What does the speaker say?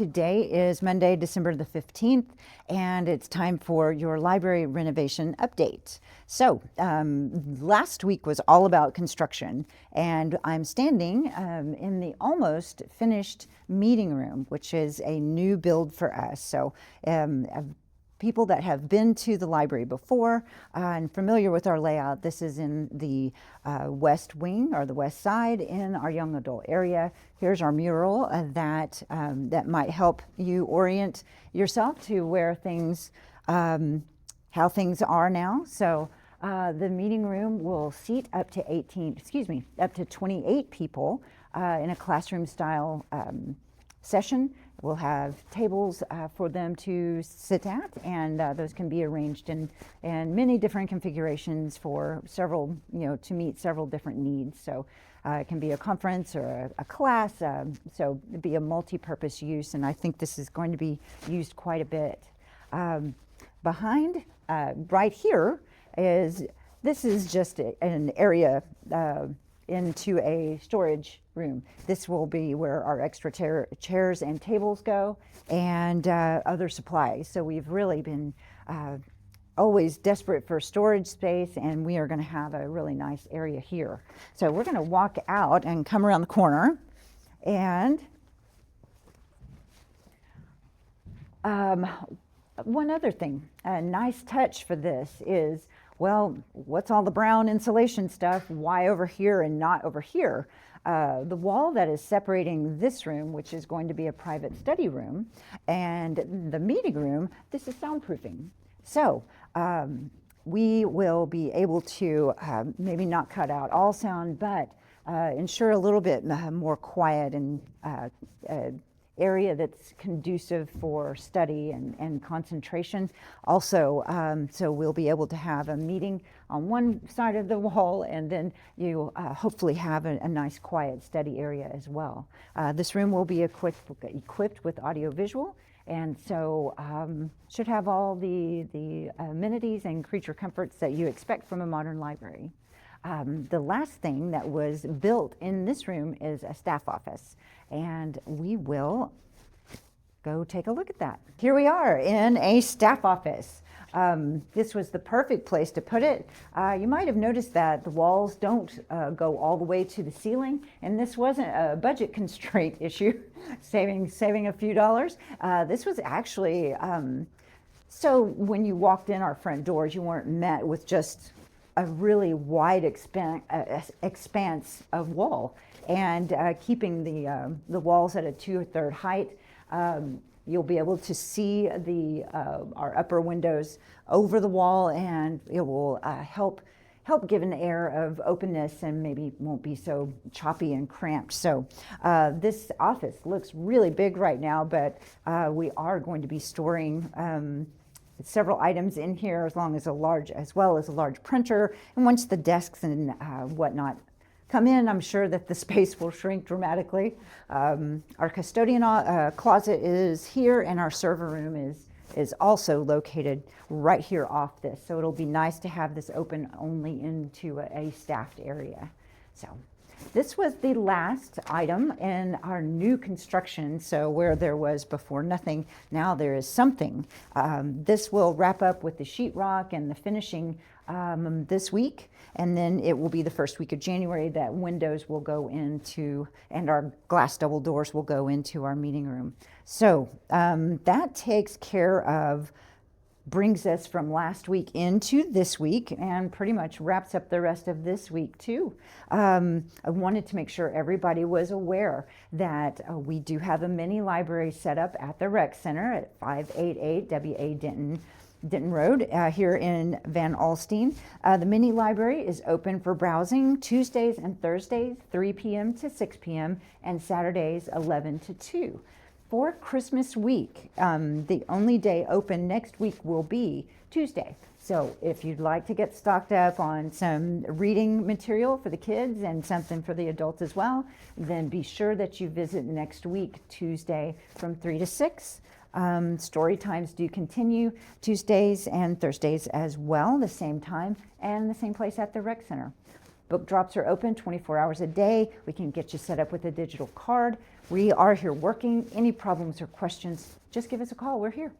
Today is Monday, December the 15th, and it's time for your library renovation update. So, last week was all about construction, and I'm standing in the almost finished meeting room, which is a new build for us. So, people that have been to the library before and familiar with our layout, this is in the west wing or the west side in our young adult area. Here's our mural that might help you orient yourself to where things, how things are now. So the meeting room will seat up to 28 people in a classroom style session. We'll have tables for them to sit at, and those can be arranged in many different configurations for several, to meet several different needs. So it can be a conference or a class, so it'd be a multi-purpose use, and I think this is going to be used quite a bit. Behind, right here, this is just an area into a storage room. This will be where our extra chairs and tables go, and other supplies. So we've really been always desperate for storage space, and we are going to have a really nice area here. So we're going to walk out and come around the corner, and one other thing, a nice touch for this is, well, what's all the brown insulation stuff? Why over here and not over here? The wall that is separating this room, which is going to be a private study room, and the meeting room, this is soundproofing. So we will be able to maybe not cut out all sound, but ensure a little bit more quiet and area that's conducive for study and concentration. Also, so we'll be able to have a meeting on one side of the wall, and then you hopefully have a nice quiet study area as well. This room will be equipped with audio-visual, and so should have all the amenities and creature comforts that you expect from a modern library. The last thing that was built in this room is a staff office, and we will go take a look at that. Here we are in a staff office. This was the perfect place to put it. You might have noticed that the walls don't go all the way to the ceiling, and this wasn't a budget constraint issue, saving a few dollars. This was actually, so when you walked in our front doors, you weren't met with just a really wide expanse of wall, and keeping the walls at a 2/3 height. You'll be able to see our upper windows over the wall, and it will help give an air of openness and maybe won't be so choppy and cramped. So this office looks really big right now, but we are going to be storing several items in here, as well as a large printer. And once the desks and whatnot come in, I'm sure that the space will shrink dramatically. Our custodian closet is here, and our server room is also located right here off this. So it'll be nice to have this open only into a staffed area. So this was the last item in our new construction. So where there was before nothing, now there is something. This will wrap up with the sheetrock and the finishing this week, and then it will be the first week of January that windows will go into, and our glass double doors will go into our meeting room. So that takes care of, brings us from last week into this week, and pretty much wraps up the rest of this week too. I wanted to make sure everybody was aware that we do have a mini library set up at the rec center at 588 W.A. Denton Road here in Van Alstyne. The mini library is open for browsing Tuesdays and Thursdays, 3 p.m. to 6 p.m., and Saturdays, 11 to 2. For Christmas week, the only day open next week will be Tuesday. So if you'd like to get stocked up on some reading material for the kids and something for the adults as well, then be sure that you visit next week, Tuesday from 3 to 6. Story times do continue Tuesdays and Thursdays as well, the same time and the same place at the rec center. Book drops are open 24 hours a day. We can get you set up with a digital card. We are here working. Any problems or questions, just give us a call. We're here.